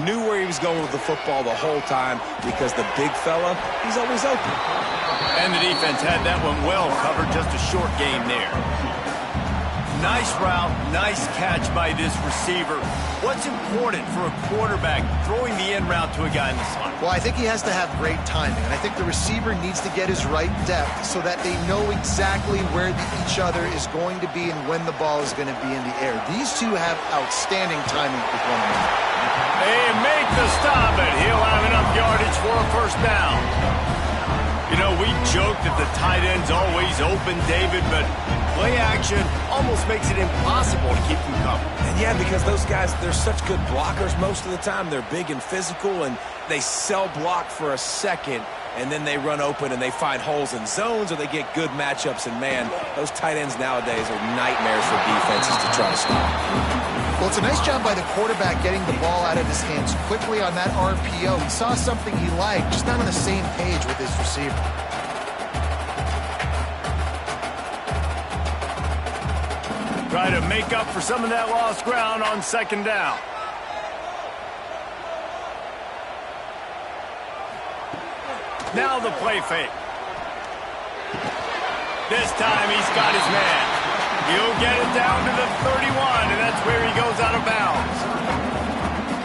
knew where he was going with the football the whole time because the big fella, he's always open. And the defense had that one well covered, just a short game there. Nice route, nice catch by this receiver. What's important for a quarterback throwing the end route to a guy in the slot? Well, I think he has to have great timing, and I think the receiver needs to get his right depth so that they know exactly where each other is going to be and when the ball is going to be in the air. These two have outstanding timing with one another. They make the stop, and he'll have enough yardage for a first down. You know, we joke that the tight end's always open, David, but play action almost makes it impossible to keep them covered. And yeah, because those guys, they're such good blockers most of the time. They're big and physical, and they sell block for a second, and then they run open and they find holes in zones or they get good matchups. And, man, those tight ends nowadays are nightmares for defenses to try to stop. Well, it's a nice job by the quarterback getting the ball out of his hands quickly on that RPO. He saw something he liked, just not on the same page with his receiver. Try to make up for some of that lost ground on second down. Now the play fake. This time he's got his man. He'll get it down to the 31, and that's where he goes out of bounds.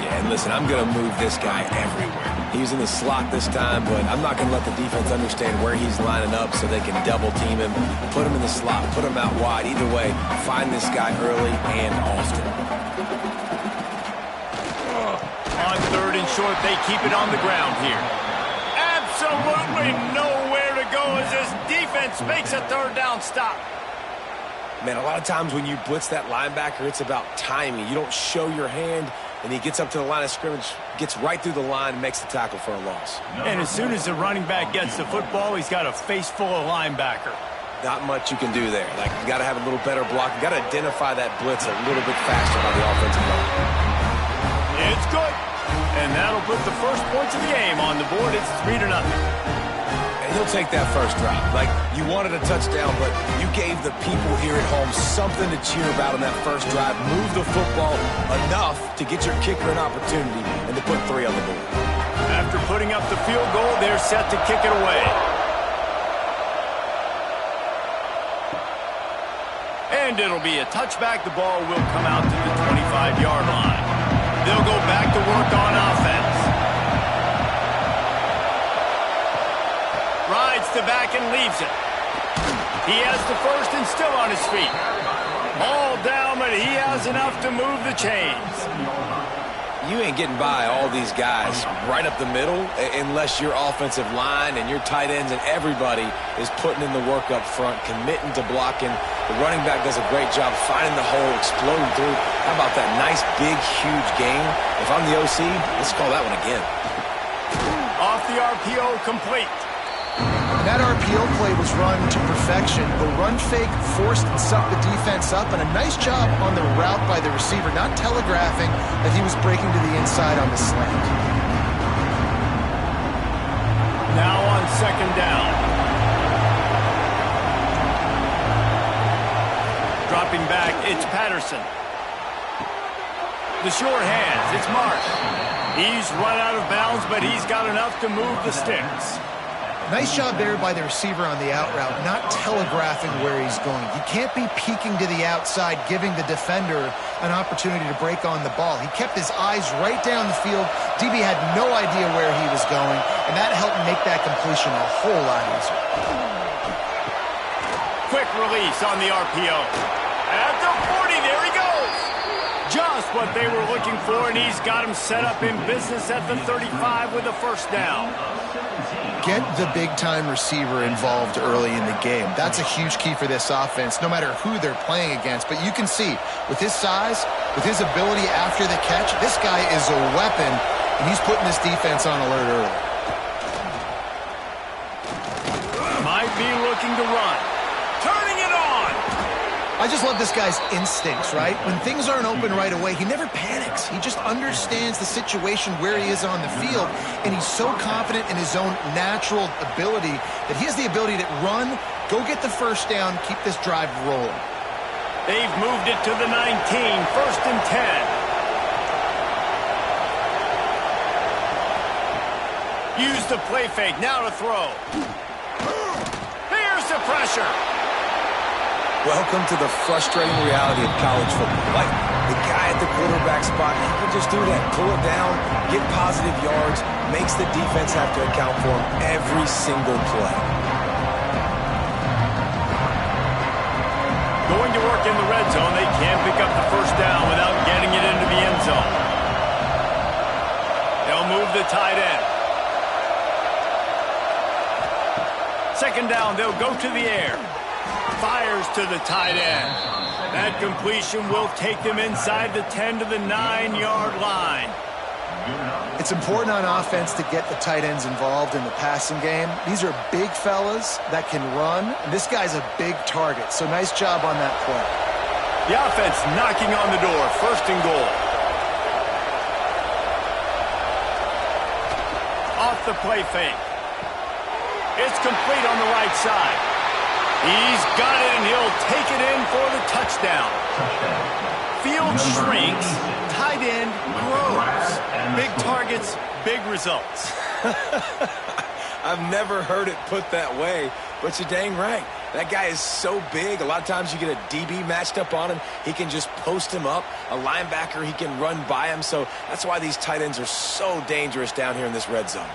Yeah, and listen, I'm going to move this guy everywhere. He's in the slot this time, but I'm not going to let the defense understand where he's lining up so they can double team him, put him in the slot, put him out wide. Either way, find this guy early and often. On third and short, they keep it on the ground here. Absolutely nowhere to go as this defense makes a third down stop. Man, a lot of times when you blitz that linebacker, it's about timing. You don't show your hand, and he gets up to the line of scrimmage, gets right through the line, and makes the tackle for a loss. And as soon as the running back gets the football, he's got a face full of linebacker. Not much you can do there. Like, you got to have a little better block. You got to identify that blitz a little bit faster by the offensive line. It's good. And that'll put the first points of the game on the board. It's 3-0. And he'll take that first drive. Like, you wanted a touchdown, but you gave the people here at home something to cheer about on that first drive. Move the football enough to get your kicker an opportunity and to put 3 on the board. After putting up the field goal, they're set to kick it away. And it'll be a touchback. The ball will come out to the 25-yard line. They'll go back to work on offense. Rides the back and leaves it. He has the first and still on his feet. All down, but he has enough to move the chains. You ain't getting by all these guys right up the middle unless your offensive line and your tight ends and everybody is putting in the work up front, committing to blocking. The running back does a great job finding the hole, exploding through. How about that nice, big, huge gain? If I'm the OC, let's call that one again. Off the RPO, complete. That RPO play was run to perfection. The run fake forced and sucked the defense up, and a nice job on the route by the receiver, not telegraphing that he was breaking to the inside on the slant. Now on second down. Dropping back, it's Patterson. The short hands, it's Mark. He's run out of bounds, but he's got enough to move the sticks. Nice job there by the receiver on the out route, not telegraphing where he's going. You can't be peeking to the outside, giving the defender an opportunity to break on the ball. He kept his eyes right down the field. DB had no idea where he was going, and that helped make that completion a whole lot easier. Quick release on the RPO. At the 40, there he goes. Just what they were looking for, and he's got him set up in business at the 35 with a first down. Get the big-time receiver involved early in the game. That's a huge key for this offense, no matter who they're playing against. But you can see, with his size, with his ability after the catch, this guy is a weapon, and he's putting this defense on alert early. Might be looking to run. Turning it on! I just love this guy's instincts, right? When things aren't open right away, he never panics. He just understands the situation where he is on the field, and he's so confident in his own natural ability that he has the ability to run, go get the first down, keep this drive rolling. They've moved it to the 19, first and 10. Use the play fake. Now to throw. Here's the pressure. Welcome to the frustrating reality of college football. Like, the guy at the quarterback spot, he can just do that. Pull it down, get positive yards, makes the defense have to account for him every single play. Going to work in the red zone. They can't pick up the first down without getting it into the end zone. They'll move the tight end. Second down, they'll go to the air. Fires to the tight end. That completion will take them inside the 10 to the 9-yard line. It's important on offense to get the tight ends involved in the passing game. These are big fellas that can run, and this guy's a big target, so nice job on that play. The offense knocking on the door, first and goal. Off the play fake. It's complete on the right side. He's got it, and he'll take it in for the touchdown. Field shrinks, tight end grows. Big targets, big results. I've never heard it put that way, but you're dang right. That guy is so big. A lot of times you get a DB matched up on him. He can just post him up. A linebacker, he can run by him. So that's why these tight ends are so dangerous down here in this red zone.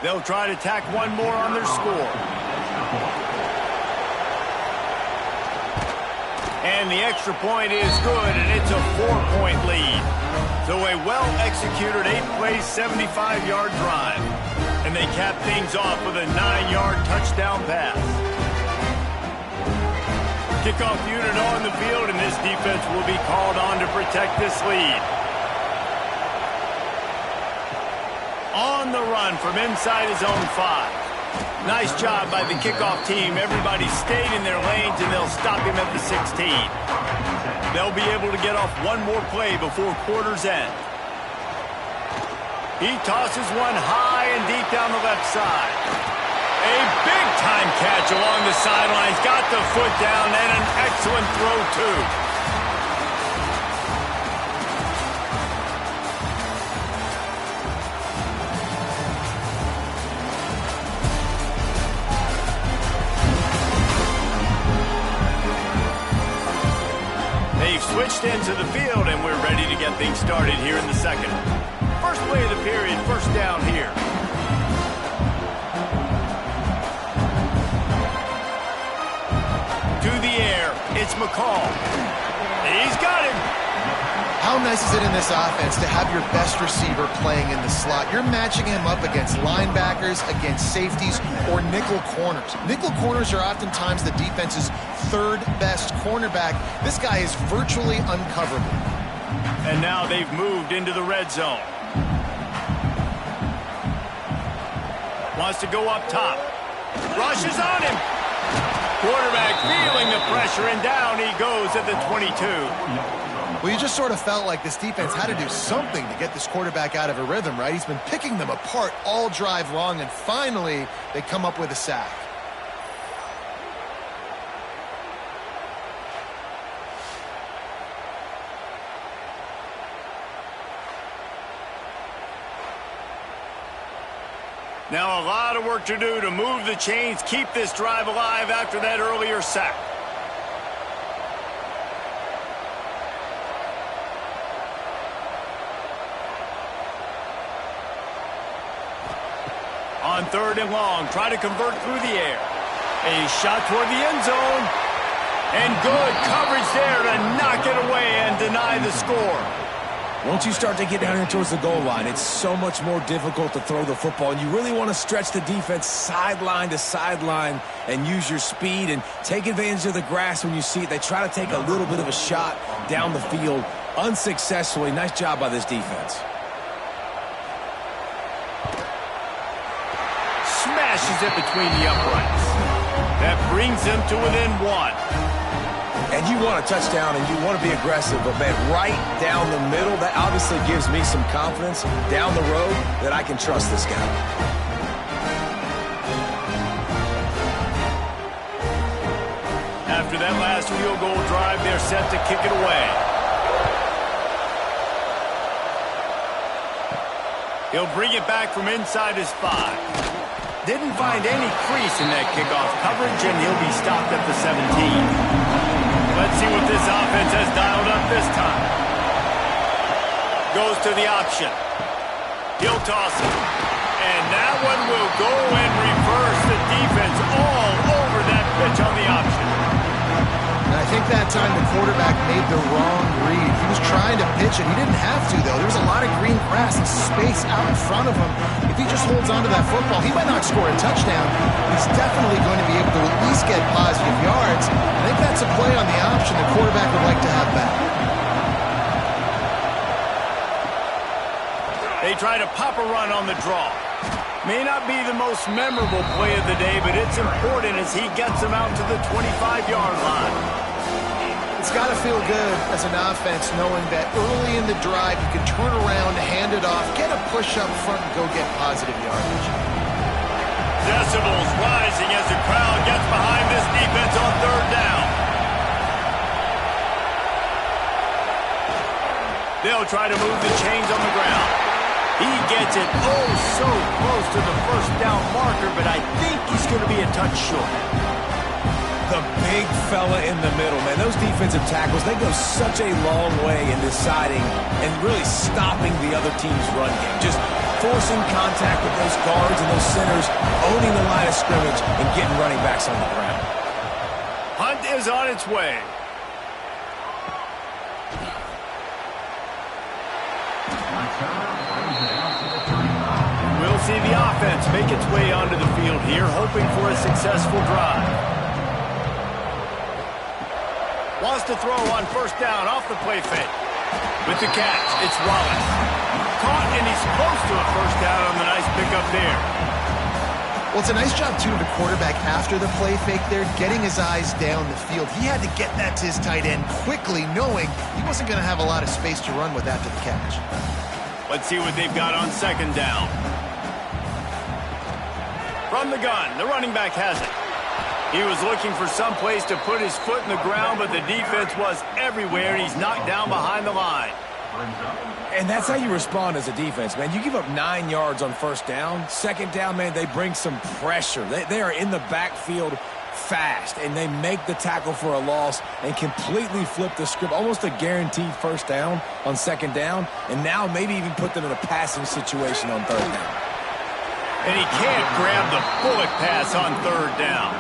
They'll try to tack one more on their score. And the extra point is good, and it's a 4-point lead. So a well-executed 8-play, 75-yard drive. And they cap things off with a 9-yard touchdown pass. Kickoff unit on the field, and this defense will be called on to protect this lead. On the run from inside his own 5. Nice job by the kickoff team. Everybody stayed in their lanes, and they'll stop him at the 16. They'll be able to get off one more play before quarter's end. He tosses one high and deep down the left side. A big-time catch along the sidelines. Got the foot down, and an excellent throw, too. Switched into the field, and we're ready to get things started here in the second. First play of the period, first down here. To the air, it's McCall. He's got him. How nice is it in this offense to have your best receiver playing in the slot? You're matching him up against linebackers, against safeties, or nickel corners. Nickel corners are oftentimes the defense's third best cornerback. This guy is virtually uncoverable. And now they've moved into the red zone. Wants to go up top. Rushes on him. Quarterback feeling the pressure, and down he goes at the 22. Well, you just sort of felt like this defense had to do something to get this quarterback out of a rhythm, right? He's been picking them apart all drive long, and finally they come up with a sack. Now a lot of work to do to move the chains, keep this drive alive after that earlier sack. On third and long, try to convert through the air. A shot toward the end zone. And good coverage there to knock it away and deny the score. Once you start to get down here towards the goal line, it's so much more difficult to throw the football, and you really want to stretch the defense sideline to sideline and use your speed and take advantage of the grass when you see it. They try to take a little bit of a shot down the field unsuccessfully. Nice job by this defense. Smashes it between the uprights. That brings them to within 1. And you want a touchdown, and you want to be aggressive, but, man, right down the middle, that obviously gives me some confidence down the road that I can trust this guy. After that last field goal drive, they're set to kick it away. He'll bring it back from inside his 5. Didn't find any crease in that kickoff coverage, and he'll be stopped at the 17. Let's see what this offense has dialed up this time. Goes to the option. He'll toss it. And that one will go and reverse the defense all over that pitch on the option. And I think that time the quarterback made the wrong read. He was trying to pitch it. He didn't have to, though. There was a lot of green grass and space out in front of him. If he just holds onto that football, he might not score a touchdown. He's definitely going to be able to at least get positive yards. I think that's a play on the option the quarterback would like to have back. They try to pop a run on the draw. May not be the most memorable play of the day, but it's important as he gets them out to the 25-yard line. It's got to feel good as an offense knowing that early in the drive you can turn around, hand it off, get a push up front, and go get positive yardage. Decibels rising as the crowd gets behind this defense on 3rd down. They'll try to move the chains on the ground. He gets it oh so close to the 1st down marker, but I think he's going to be a touch short. The big fella in the middle, man. Those defensive tackles, they go such a long way in deciding and really stopping the other team's run game. Just forcing contact with those guards and those centers, owning the line of scrimmage, and getting running backs on the ground. Hunt is on its way. We'll see the offense make its way onto the field here, hoping for a successful drive. Wants to throw on 1st down off the play fake. With the catch, it's Wallace. Caught, and he's close to a 1st down on the nice pickup there. Well, it's a nice job, too, of the quarterback after the play fake there, getting his eyes down the field. He had to get that to his tight end quickly, knowing he wasn't going to have a lot of space to run with after the catch. Let's see what they've got on 2nd down. From the gun, the running back has it. He was looking for some place to put his foot in the ground, but the defense was everywhere, and he's knocked down behind the line. And that's how you respond as a defense, man. You give up 9 yards on 1st down. 2nd down, man, they bring some pressure. They are in the backfield fast, and they make the tackle for a loss and completely flip the script. Almost a guaranteed 1st down on 2nd down, and now maybe even put them in a passing situation on 3rd down. And he can't grab the bullet pass on 3rd down.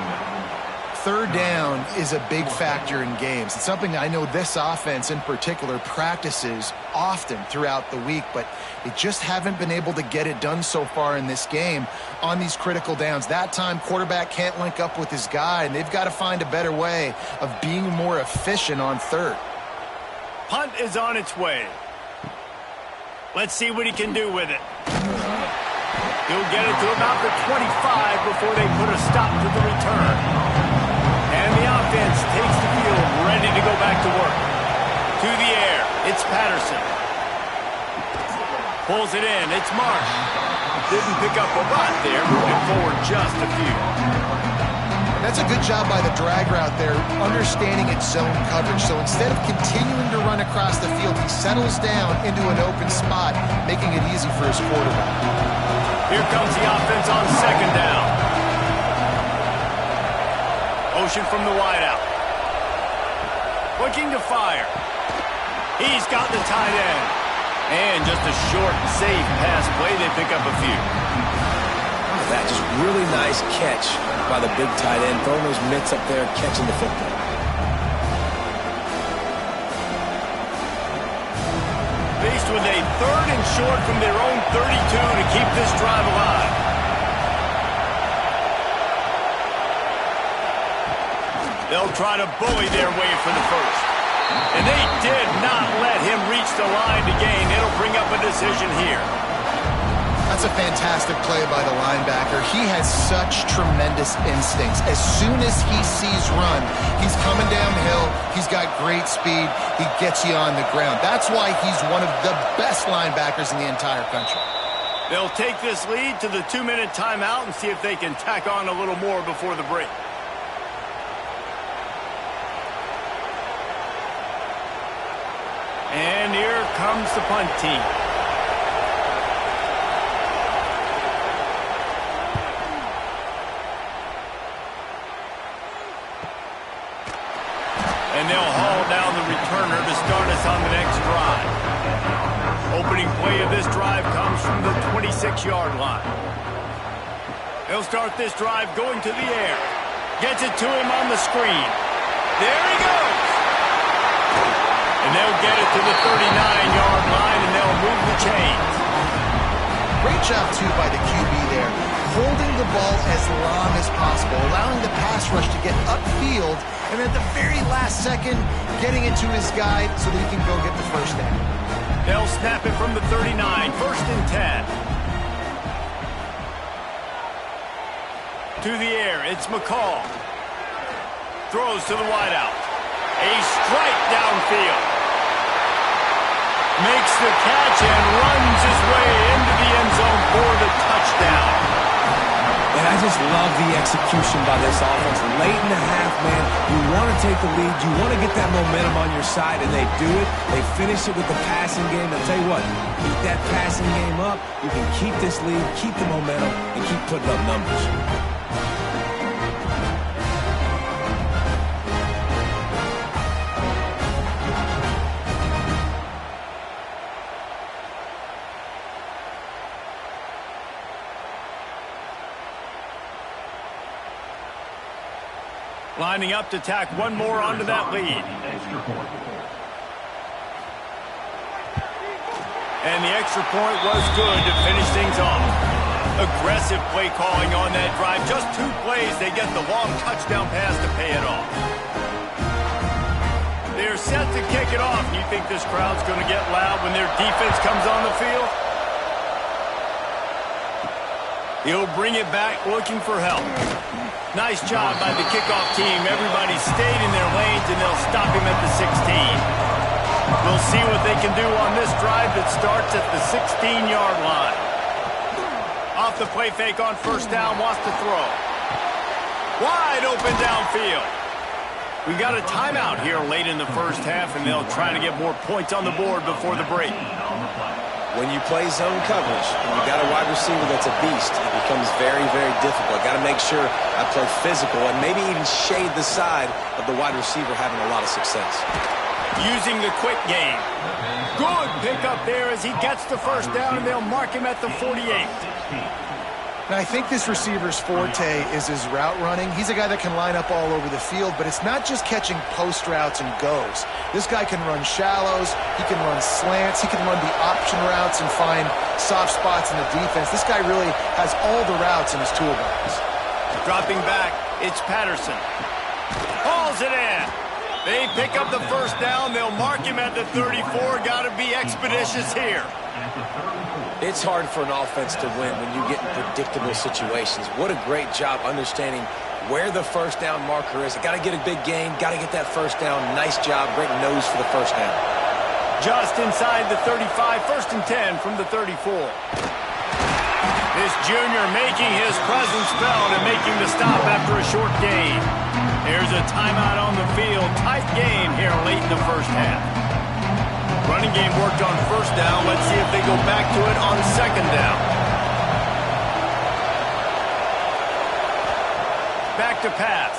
3rd down is a big factor in games. It's something I know this offense in particular practices often throughout the week, but they just haven't been able to get it done so far in this game on these critical downs. That time, quarterback can't link up with his guy, and they've got to find a better way of being more efficient on 3rd. Punt is on its way. Let's see what he can do with it. He'll get it to about the 25 before they put a stop to the return. And the offense takes the field, ready to go back to work. To the air, it's Patterson. Pulls it in, it's Marsh. Didn't pick up a lot there, moving forward just a few. That's a good job by the drag route there, understanding its zone coverage. So instead of continuing to run across the field, he settles down into an open spot, making it easy for his quarterback. Here comes the offense on 2nd down. Motion from the wideout. Looking to fire. He's got the tight end. And just a short, safe pass play. They pick up a few. That just really nice catch by the big tight end. Throwing those mitts up there, catching the football. Faced with a 3rd and short from their own 32 to keep this drive alive. They'll try to bully their way for the 1st. And they did not let him reach the line to gain. It'll bring up a decision here. That's a fantastic play by the linebacker. He has such tremendous instincts. As soon as he sees run, he's coming downhill. He's got great speed. He gets you on the ground. That's why he's one of the best linebackers in the entire country. They'll take this lead to the 2-minute timeout and see if they can tack on a little more before the break. And here comes the punt team. And they'll haul down the returner to start us on the next drive. Opening play of this drive comes from the 26-yard line. He'll start this drive going to the air. Gets it to him on the screen. There he goes. And they'll get it to the 39-yard line, and they'll move the chains. Great job, too, by the QB there. Holding the ball as long as possible, allowing the pass rush to get upfield, and at the very last second, getting it to his guy so that he can go get the first down. They'll snap it from the 39, 1st and 10. To the air, it's McCall. Throws to the wideout. A strike downfield. Makes the catch and runs his way into the end zone for the touchdown. And I just love the execution by this offense. Late in the half, man, you want to take the lead. You want to get that momentum on your side, and they do it. They finish it with the passing game. I'll tell you what, keep that passing game up. You can keep this lead, keep the momentum, and keep putting up numbers. Lining up to tack one more onto that lead. And the extra point was good to finish things off. Aggressive play calling on that drive. Just 2 plays, they get the long touchdown pass to pay it off. They're set to kick it off. You think this crowd's going to get loud when their defense comes on the field? He'll bring it back looking for help. Nice job by the kickoff team. Everybody stayed in their lanes, and they'll stop him at the 16. We'll see what they can do on this drive that starts at the 16-yard line. Off the play fake on 1st down, wants to throw. Wide open downfield. We got a timeout here late in the first half, and they'll try to get more points on the board before the break. When you play zone coverage and you got a wide receiver that's a beast, it becomes very, very difficult. Got to make sure I play physical and maybe even shade the side of the wide receiver having a lot of success. Using the quick game. Good pickup there as he gets the first down, and they'll mark him at the 48. Now, I think this receiver's forte is his route running. He's a guy that can line up all over the field, but it's not just catching post routes and goes. This guy can run shallows, he can run slants, he can run the option routes and find soft spots in the defense. This guy really has all the routes in his toolbox. Dropping back, it's Patterson. Hauls it in. They pick up the first down. They'll mark him at the 34. Got to be expeditious here. It's hard for an offense to win when you get in predictable situations. What a great job understanding where the first down marker is. Got to get a big gain, got to get that first down. Nice job, great nose for the first down. Just inside the 35, 1st and 10 from the 34. This junior making his presence felt and making the stop after a short gain. There's a timeout on the field. Tight game here late in the first half. Running game worked on 1st down. Let's see if they go back to it on 2nd down. Back to pass.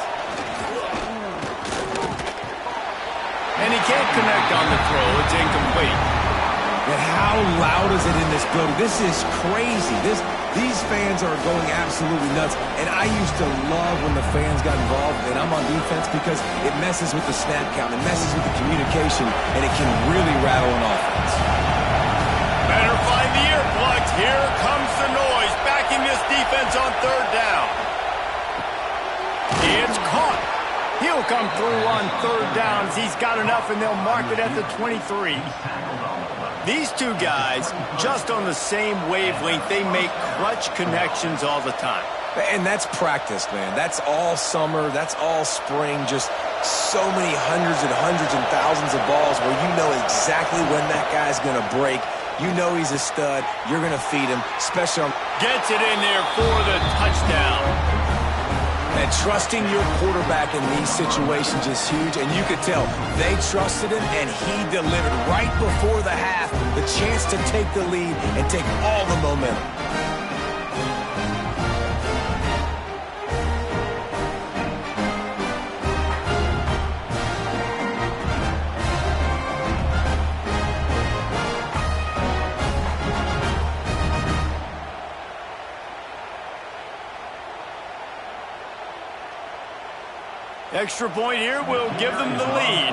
And he can't connect on the throw. It's incomplete. And how loud is it in this building? This is crazy. These fans are going absolutely nuts. And I used to love when the fans got involved, and I'm on defense, because it messes with the snap count. It messes with the communication, and it can really rattle an offense. Better find the earplugs. Here comes the noise, backing this defense on 3rd down. It's caught. He'll come through on 3rd down. He's got enough, and they'll mark it at the 23. These two guys, just on the same wavelength, they make clutch connections all the time. And that's practice, man. That's all summer. That's all spring. Just so many hundreds and thousands of balls where you know exactly when that guy's going to break. You know he's a stud. You're going to feed him, especially on... Gets it in there for the touchdown. That Trusting your quarterback in these situations is huge, and you could tell they trusted him, and he delivered right before the half, the chance to take the lead and take all the momentum. Extra point here will give them the lead.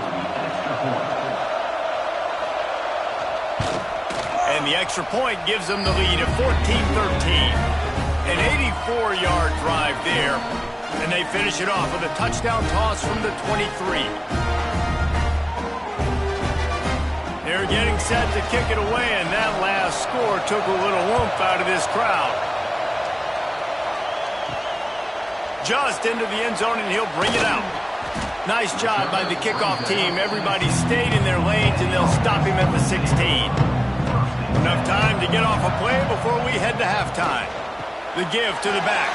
And the extra point gives them the lead at 14-13. An 84-yard drive there. And they finish it off with a touchdown toss from the 23. They're getting set to kick it away, and that last score took a little oomph out of this crowd. Just into the end zone, and he'll bring it out. Nice job by the kickoff team. Everybody stayed in their lanes, and they'll stop him at the 16. Enough time to get off a play before we head to halftime. The give to the back.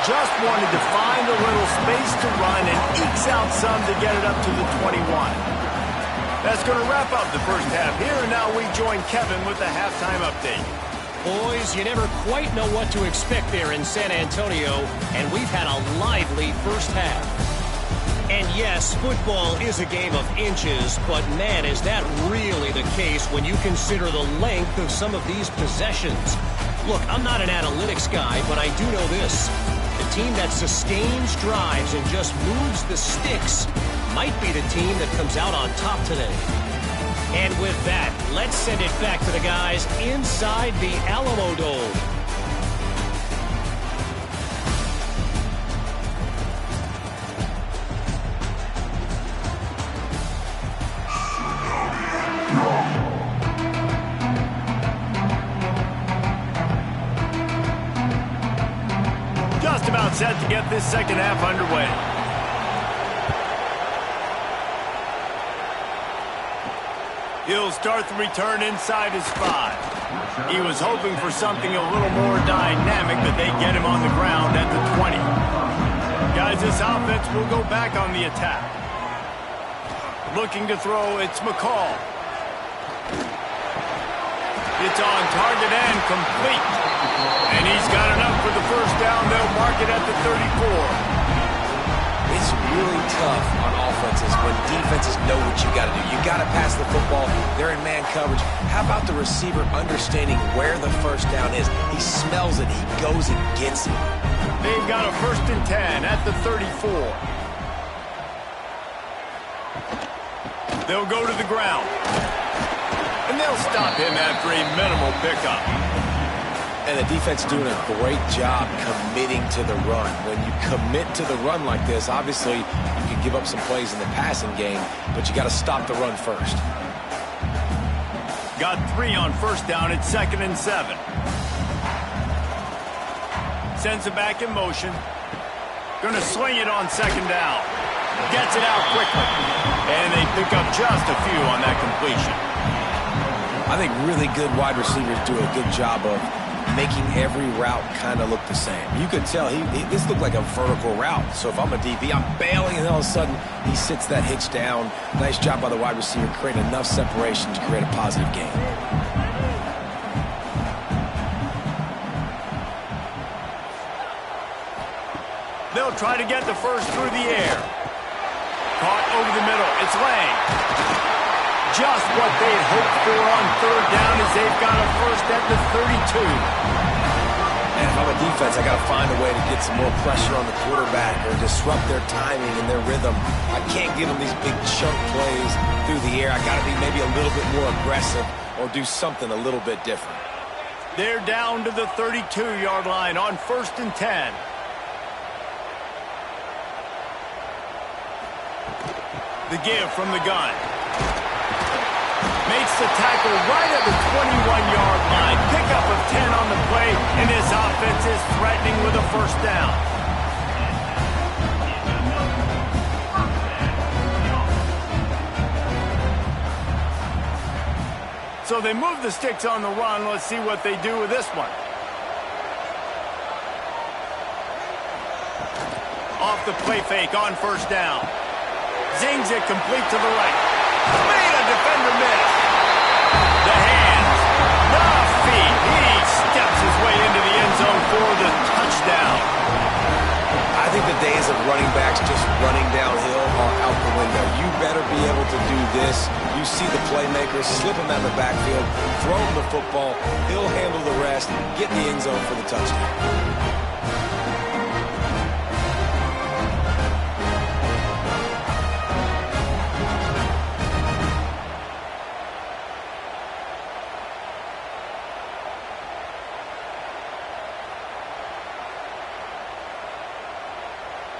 Just wanted to find a little space to run and ekes out some to get it up to the 21. That's going to wrap up the first half here, and now we join Kevin with the halftime update. Boys, you never quite know what to expect there in San Antonio, and we've had a lively first half. And yes, football is a game of inches, but man, is that really the case when you consider the length of some of these possessions. Look, I'm not an analytics guy, but I do know this. The team that sustains drives and just moves the sticks might be the team that comes out on top today. And with that, let's send it back to the guys inside the Alamo Dome. Just about set to get this second half underway. He'll start the return inside his 5. He was hoping for something a little more dynamic, but they get him on the ground at the 20. Guys, this offense will go back on the attack. Looking to throw, it's McCall. It's on target and complete. And he's got enough for the first down. They'll mark it at the 34. It's really tough on offenses when defenses know what you got to do. You got to pass the football. They're in man coverage. How about the receiver understanding where the first down is? He smells it. He goes and gets it. They've got a 1st and 10 at the 34. They'll go to the ground. And they'll stop him after a minimal pickup. And the defense doing a great job committing to the run. When you commit to the run like this, obviously you can give up some plays in the passing game, but you got to stop the run first. Got 3 on first down at 2nd and 7. Sends it back in motion. Going to swing it on 2nd down. Gets it out quickly. And they pick up just a few on that completion. I think really good wide receivers do a good job of making every route kind of look the same. You could tell this looked like a vertical route. So if I'm a DB, I'm bailing, and all of a sudden he sits that hitch down. Nice job by the wide receiver, creating enough separation to create a positive gain. They'll try to get the first through the air. Caught over the middle. It's Lang. Just what they'd hoped for on 3rd down as they've got a first at the 32. And if I'm a defense, I got to find a way to get some more pressure on the quarterback or disrupt their timing and their rhythm. I can't give them these big chunk plays through the air. I got to be maybe a little bit more aggressive or do something a little bit different. They're down to the 32-yard line on 1st and 10. The give from the gun. Makes the tackle right at the 21-yard line. Pickup of 10 on the play, and this offense is threatening with a first down. So they move the sticks on the run. Let's see what they do with this one. Off the play fake on first down. Zings it complete to the right. Made a defender miss. The hands. The feet. He steps his way into the end zone for the touchdown. I think the days of running backs just running downhill are out the window. You better be able to do this. You see the playmakers, slip him out of the backfield, throw him the football, he'll handle the rest, get in the end zone for the touchdown.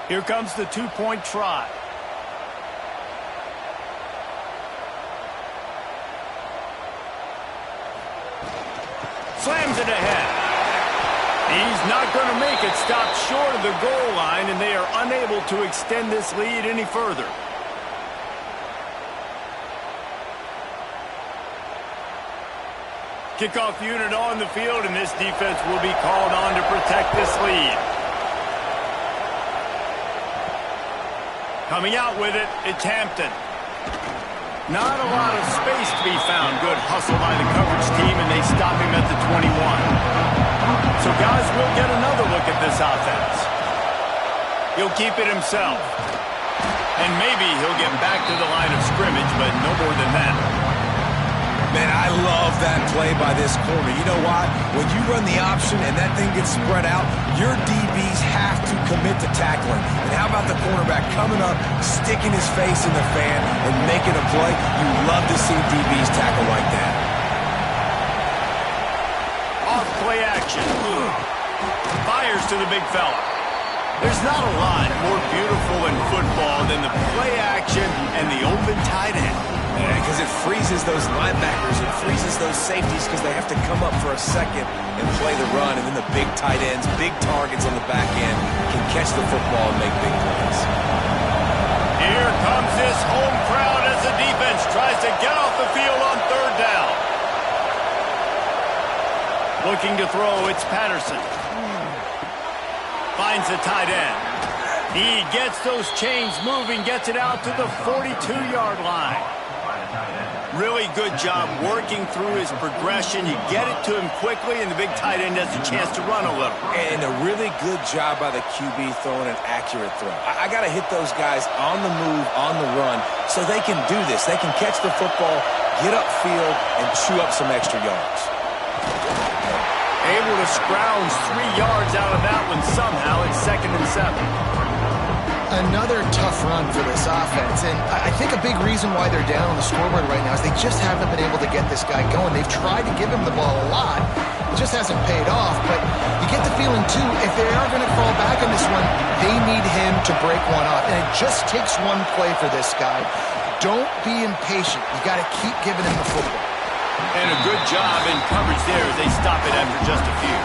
Here comes the two-point try. Slams it ahead. He's not going to make it. Stopped short of the goal line, and they are unable to extend this lead any further. Kickoff unit on the field, and this defense will be called on to protect this lead. Coming out with it, it's Hampton. Not a lot of space to be found. Good hustle by the coverage team, and they stop him at the 21. So guys will get another look at this offense. He'll keep it himself. And maybe he'll get back to the line of scrimmage, but no more than that. Man, I love that play by this corner. You know why? When you run the option and that thing gets spread out, your DBs have to commit to tackling. And how about the cornerback coming up, sticking his face in the fan, and making a play? You love to see DBs tackle like that. Off play action. Fires to the big fella. There's not a lot more beautiful in football than the play action and the open tight end. Because it freezes those linebackers, it freezes those safeties because they have to come up for a second and play the run, and then the big tight ends, big targets on the back end can catch the football and make big plays. Here comes this home crowd as the defense tries to get off the field on third down. Looking to throw, it's Patterson. Finds the tight end. He gets those chains moving, gets it out to the 42-yard line. Really good job working through his progression. You get it to him quickly, and the big tight end has a chance to run a little. And a really good job by the QB throwing an accurate throw. I got to hit those guys on the move, on the run, so they can do this. They can catch the football, get upfield, and chew up some extra yards. Able to scrounge 3 yards out of that one somehow. It's 2nd and 7. Another tough run for this offense, and I think a big reason why they're down on the scoreboard right now is they just haven't been able to get this guy going. They've tried to give him the ball a lot. It just hasn't paid off, but you get the feeling, too, if they are going to crawl back on this one, they need him to break one off, and it just takes one play for this guy. Don't be impatient. You got to keep giving him the football. And a good job in coverage there as they stop it after just a few.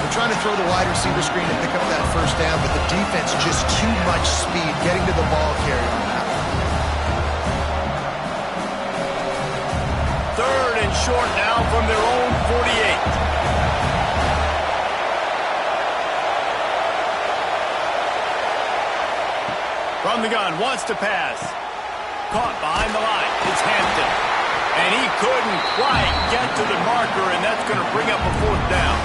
They're trying to throw the wide receiver screen and pick up that first down, but the defense just too much speed getting to the ball carrier on that. 3rd and short now from their own 48. From the gun, wants to pass. Caught behind the line. It's Hampton. And he couldn't quite get to the marker, and that's going to bring up a 4th down.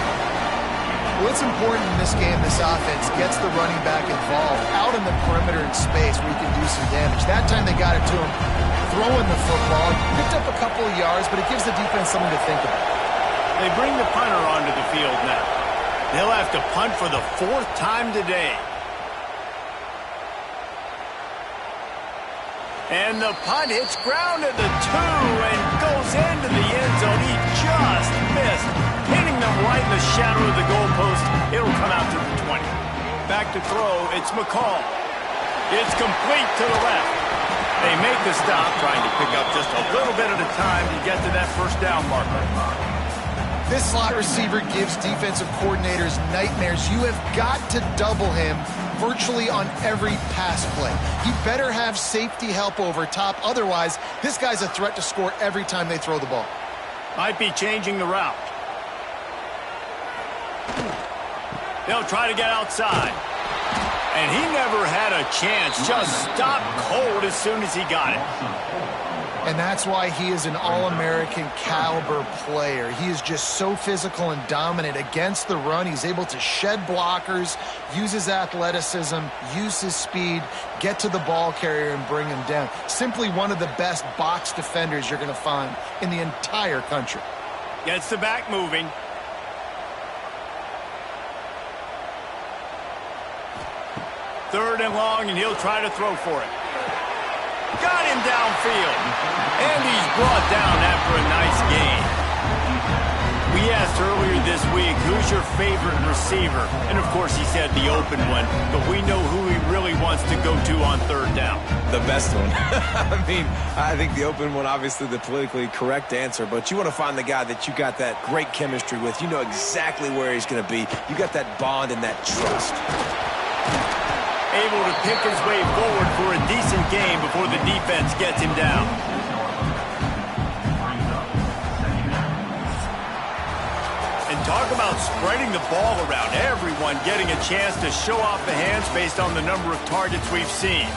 Well, it's important in this game this offense gets the running back involved out in the perimeter in space where you can do some damage. That time they got it to him throwing the football. Picked up a couple of yards, but it gives the defense something to think about. They bring the punter onto the field now. They'll have to punt for the 4th time today. And the punt hits ground at the 2 and goes into the end zone. He just missed, hitting them right in the shadow of the goalpost. It'll come out to the 20. Back to throw, it's McCall. It's complete to the left. They make the stop, trying to pick up just a little bit at a time to get to that first down marker. This slot receiver gives defensive coordinators nightmares. You have got to double him virtually on every pass play. He better have safety help over top. Otherwise, this guy's a threat to score every time they throw the ball. Might be changing the route. They'll try to get outside. And he never had a chance. Just stopped cold as soon as he got it. And that's why he is an All-American caliber player. He is just so physical and dominant against the run. He's able to shed blockers, use his athleticism, use his speed, get to the ball carrier and bring him down. Simply one of the best box defenders you're going to find in the entire country. Gets the back moving. Third and long, and he'll try to throw for it. Got him downfield. And he's brought down after a nice gain. We asked earlier this week, who's your favorite receiver? And, of course, he said the open one. But we know who he really wants to go to on third down. The best one. I mean, I think the open one, obviously the politically correct answer, but you want to find the guy that you got that great chemistry with. You know exactly where he's going to be. You got that bond and that trust. Able to pick his way forward for a decent game before the defense gets him down. And talk about spreading the ball around. Everyone getting a chance to show off the hands based on the number of targets we've seen.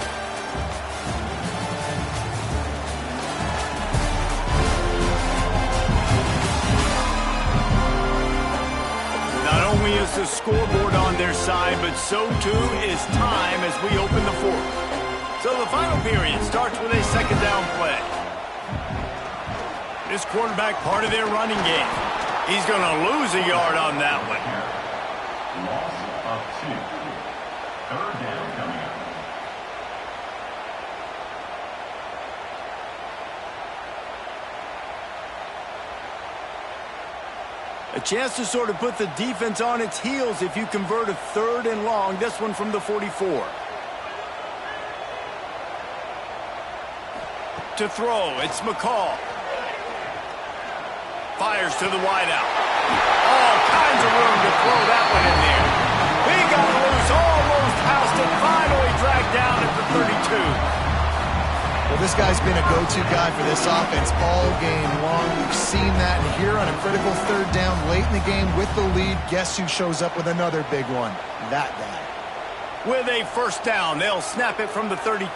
Is the scoreboard on their side, but so too is time as we open the fourth. So the final period starts with a second down play. This quarterback part of their running game. He's going to lose a yard on that one. Loss of 2. Third down coming up. A chance to sort of put the defense on its heels if you convert a third and long. This one from the 44. To throw, it's McCall. Fires to the wideout. All kinds of room to throw that one in there. He got loose, almost housed it, finally dragged down at the 32. Well, this guy's been a go-to guy for this offense all game long. We've seen that here on a critical third down late in the game with the lead. Guess who shows up with another big one? That guy. With a first down, they'll snap it from the 32.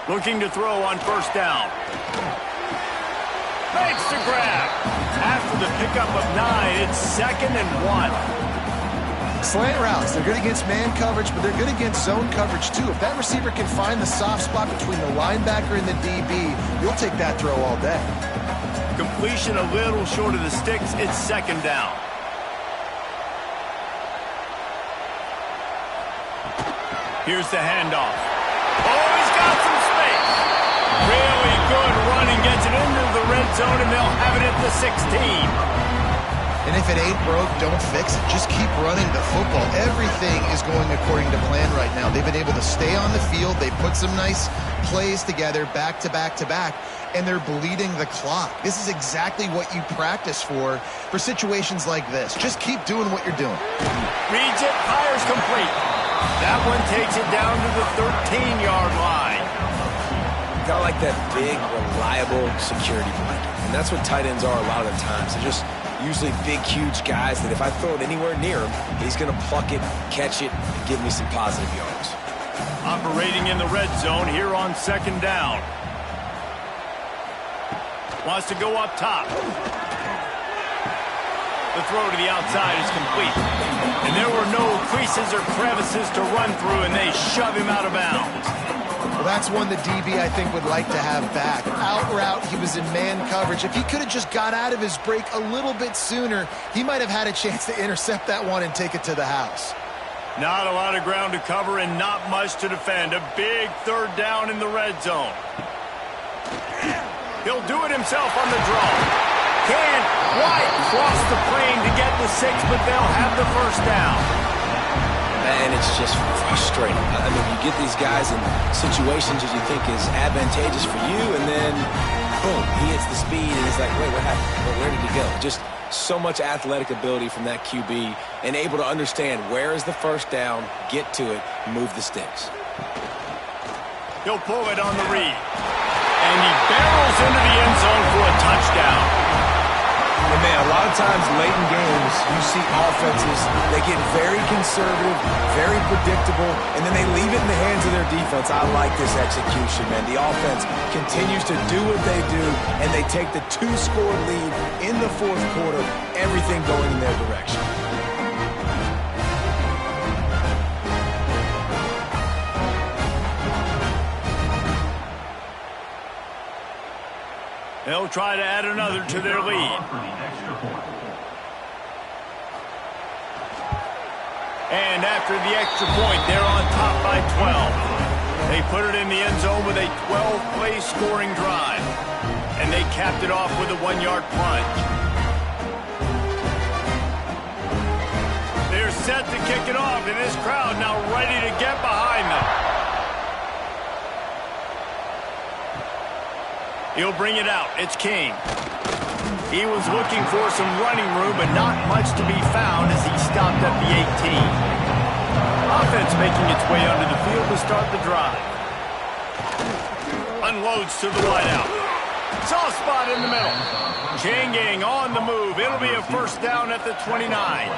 Looking to throw on first down. Makes the grab. After the pickup of 9, it's 2nd and 1. Slant routes, they're good against man coverage, but they're good against zone coverage too. If that receiver can find the soft spot between the linebacker and the DB, you'll take that throw all day. Completion a little short of the sticks. It's 2nd down. Here's the handoff. Oh, he's got some space. Really good running. Gets it into the red zone, and they'll have it at the 16. And if it ain't broke, don't fix it. Just keep running the football. Everything is going according to plan right now. They've been able to stay on the field. They put some nice plays together back to back to back, and they're bleeding the clock. This is exactly what you practice for situations like this. Just keep doing what you're doing. Reads it, fires complete. That one takes it down to the 13-yard line. Got like that big, reliable security blanket. And that's what tight ends are a lot of the times. They're just usually big, huge guys that if I throw it anywhere near him, he's going to pluck it, catch it, and give me some positive yards. Operating in the red zone here on 2nd down. Wants to go up top. The throw to the outside is complete. And there were no creases or crevices to run through, and they shove him out of bounds. Well, that's one the DB, I think, would like to have back. Out route, he was in man coverage. If he could have just got out of his break a little bit sooner, he might have had a chance to intercept that one and take it to the house. Not a lot of ground to cover and not much to defend. A big third down in the red zone. He'll do it himself on the draw. Can't quite cross the plane to get the 6, but they'll have the first down. And it's just frustrating. I mean, you get these guys in situations that you think is advantageous for you, and then, boom, he hits the speed, and he's like, wait, what happened? Where did he go? Just so much athletic ability from that QB, and able to understand where is the first down, get to it, move the sticks. He'll pull it on the read. And he barrels into the end zone for a touchdown. And, man, a lot of times late in games, you see offenses, they get very conservative, very predictable, and then they leave it in the hands of their defense. I like this execution, man. The offense continues to do what they do, and they take the 2-score lead in the fourth quarter, everything going in their direction. They'll try to add another to their lead. And after the extra point, they're on top by 12. They put it in the end zone with a 12-play scoring drive. And they capped it off with a 1-yard plunge. They're set to kick it off, and this crowd now ready to get behind them. He'll bring it out. It's King. He was looking for some running room, but not much to be found as he stopped at the 18. Offense making its way under the field to start the drive. Unloads to the wideout. Soft spot in the middle. Changing on the move. It'll be a first down at the 29.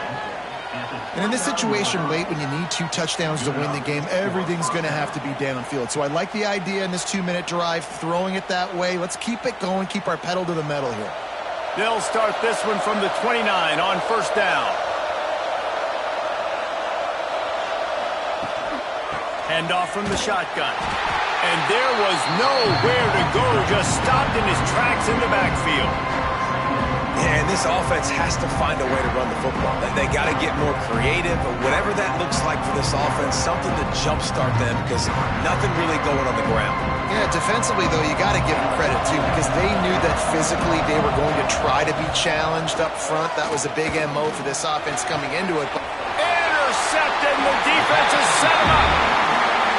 And in this situation late when you need 2 touchdowns to win the game, everything's going to have to be downfield. So I like the idea in this 2-minute drive, throwing it that way. Let's keep it going, keep our pedal to the metal here. They'll start this one from the 29 on first down. Hand off from the shotgun. And there was nowhere to go, just stopped in his tracks in the backfield. And this offense has to find a way to run the football. They got to get more creative, or whatever that looks like for this offense, something to jumpstart them because nothing really going on the ground. Yeah, defensively, though, you got to give them credit, too, because they knew that physically they were going to try to be challenged up front. That was a big MO for this offense coming into it. Intercepted, and the defense has set him up.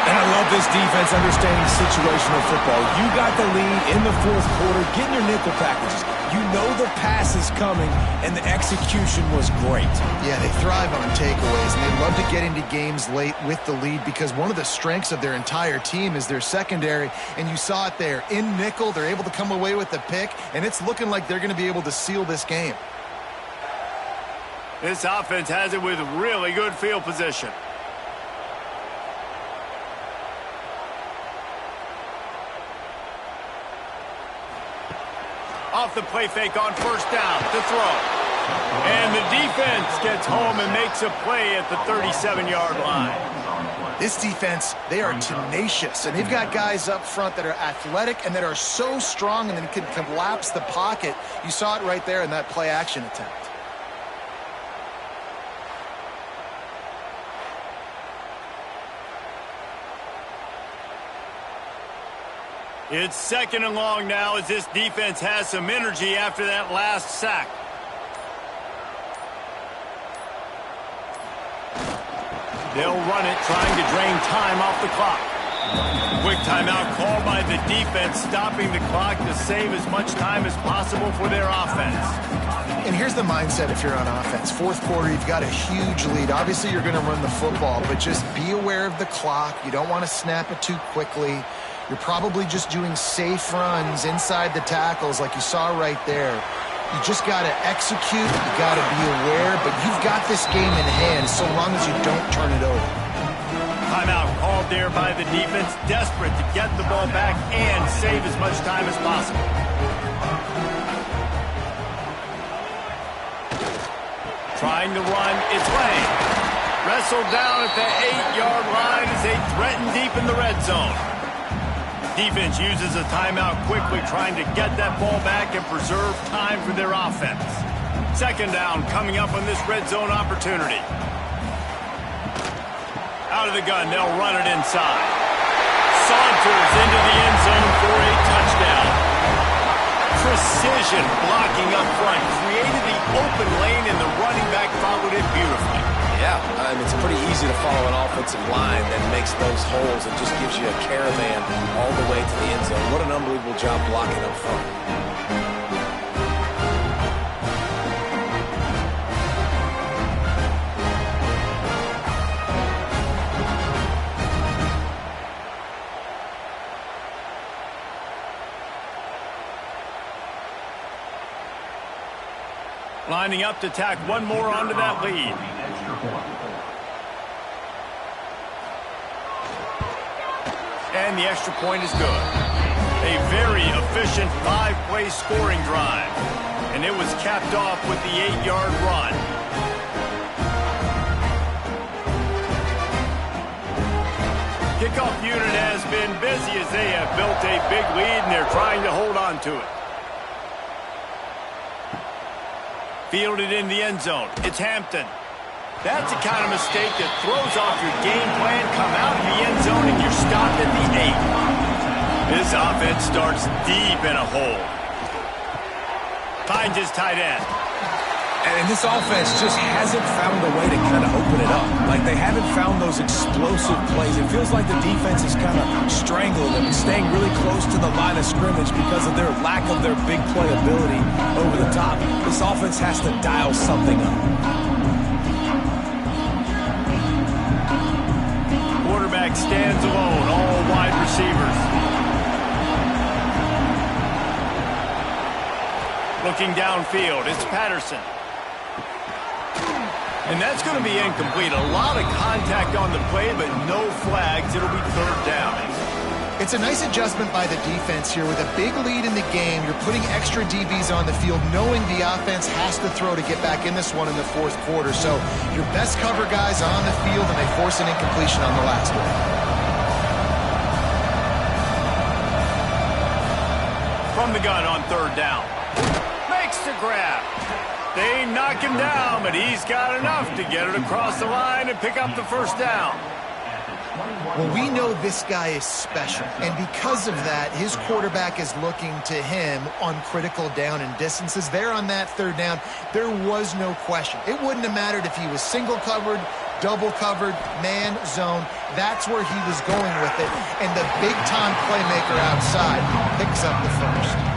And I love this defense understanding situational football. You got the lead in the fourth quarter, getting your nickel packages. You know the pass is coming, and the execution was great. Yeah, they thrive on takeaways, and they love to get into games late with the lead because one of the strengths of their entire team is their secondary, and you saw it there. In nickel, they're able to come away with the pick, and it's looking like they're going to be able to seal this game. This offense has it with really good field position. Off the play fake on first down to throw. And the defense gets home and makes a play at the 37-yard line. This defense, they are tenacious, and they've got guys up front that are athletic and that are so strong and then can collapse the pocket. You saw it right there in that play-action attempt. It's second and long now as this defense has some energy after that last sack. They'll run it, trying to drain time off the clock. Quick timeout called by the defense, stopping the clock to save as much time as possible for their offense. And here's the mindset if you're on offense. Fourth quarter, you've got a huge lead. Obviously, you're going to run the football, but just be aware of the clock. You don't want to snap it too quickly. You're probably just doing safe runs inside the tackles like you saw right there. You just got to execute. You got to be aware, but you've got this game in hand so long as you don't turn it over. Timeout called there by the defense, desperate to get the ball back and save as much time as possible. Trying to run, it's Lane. Wrestled down at the 8-yard line as they threaten deep in the red zone. Defense uses a timeout quickly, trying to get that ball back and preserve time for their offense. Second down coming up on this red zone opportunity. Out of the gun, they'll run it inside. Saunters into the end zone for a touchdown. Precision blocking up front, created the open lane, and the running back followed it beautifully. Yeah, it's pretty easy to follow an offensive line that makes those holes and just gives you a caravan all the way to the end zone. What an unbelievable job blocking up front. Lining up to tack one more onto that lead. And the extra point is good. A very efficient 5-play scoring drive. And it was capped off with the 8-yard run. Kickoff unit has been busy as they have built a big lead and they're trying to hold on to it. Fielded in the end zone. It's Hampton. That's the kind of mistake that throws off your game plan. Come out of the end zone and you're stopped at the 8. This offense starts deep in a hole. Finds his tight end. And this offense just hasn't found a way to kind of open it up. Like, they haven't found those explosive plays. It feels like the defense is kind of strangling them and staying really close to the line of scrimmage because of their lack of their big play ability over the top. This offense has to dial something up. Quarterback stands alone, all wide receivers. Looking downfield, it's Patterson. And that's going to be incomplete. A lot of contact on the play, but no flags. It'll be third down. It's a nice adjustment by the defense here. With a big lead in the game, you're putting extra DBs on the field, knowing the offense has to throw to get back in this one in the fourth quarter. So your best cover guys on the field, and they force an incompletion on the last one. From the gun on third down. Makes the grab. They knock him down, but he's got enough to get it across the line and pick up the first down. Well, we know this guy is special, and because of that, his quarterback is looking to him on critical down and distances. There on that third down, there was no question. It wouldn't have mattered if he was single covered, double covered, man, zone. That's where he was going with it, and the big-time playmaker outside picks up the first.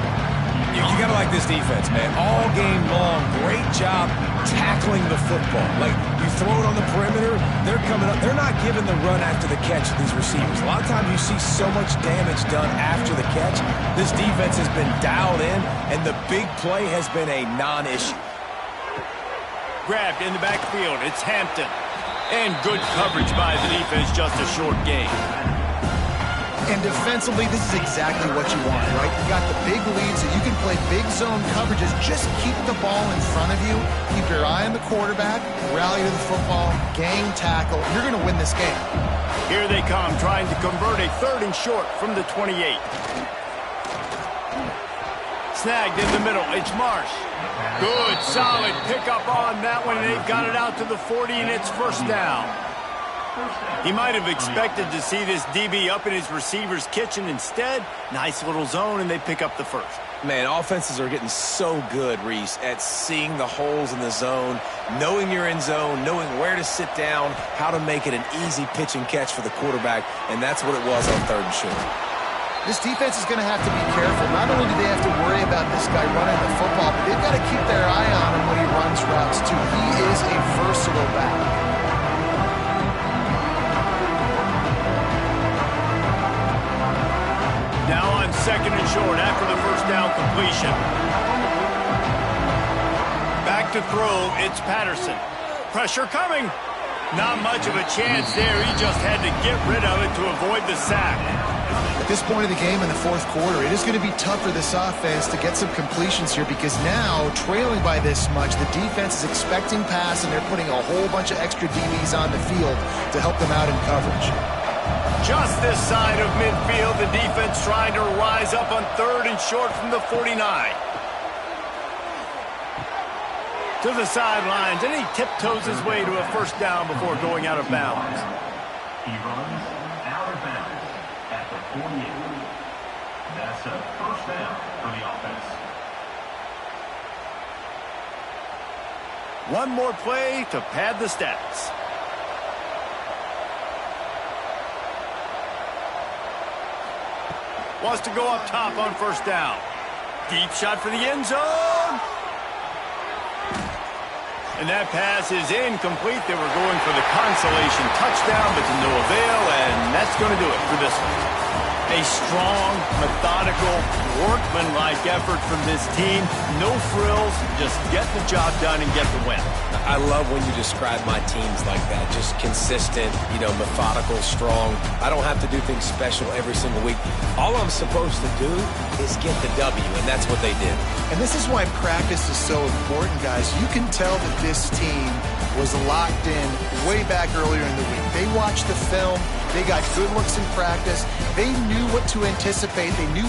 You got to like this defense, man. All game long, great job tackling the football. Like, you throw it on the perimeter, they're coming up. They're not giving the run after the catch to these receivers. A lot of times you see so much damage done after the catch. This defense has been dialed in, and the big play has been a non-issue. Grabbed in the backfield. It's Hampton. And good coverage by the defense, just a short gain. And defensively, this is exactly what you want, right? You got the big lead, so you can play big zone coverages. Just keep the ball in front of you. Keep your eye on the quarterback. Rally to the football. Gang tackle. You're going to win this game. Here they come, trying to convert a third and short from the 28. Snagged in the middle. It's Marsh. Good, solid pickup on that one. They've got it out to the 40, and it's first down. He might have expected to see this DB up in his receiver's kitchen. Instead, nice little zone, and they pick up the first. Man, offenses are getting so good, Reese, at seeing the holes in the zone, knowing you're in zone, knowing where to sit down, how to make it an easy pitch and catch for the quarterback, and that's what it was on third and short. This defense is going to have to be careful. Not only do they have to worry about this guy running the football, but they've got to keep their eye on him when he runs routes, too. He is a versatile back. Now on second and short after the first down completion. Back to throw, it's Patterson. Pressure coming. Not much of a chance there. He just had to get rid of it to avoid the sack. At this point of the game in the fourth quarter, it is going to be tough for this offense to get some completions here because now, trailing by this much, the defense is expecting pass and they're putting a whole bunch of extra DBs on the field to help them out in coverage. Just this side of midfield, the defense trying to rise up on third and short from the 49. To the sidelines, and he tiptoes his way to a first down before going out of bounds. He runs out of bounds at the 48. That's a first down for the offense. One more play to pad the stats. Wants to go up top on first down. Deep shot for the end zone. And that pass is incomplete. They were going for the consolation touchdown, but to no avail, and that's going to do it for this one. A strong, methodical, workmanlike effort from this team. No frills, just get the job done and get the win. I love when you describe my teams like that. Just consistent, methodical, strong. I don't have to do things special every single week. All I'm supposed to do is get the W, and that's what they did. And this is why practice is so important, guys. You can tell that this team was locked in way back earlier in the week. They watched the film. They got good looks in practice. They knew what to anticipate. They knew what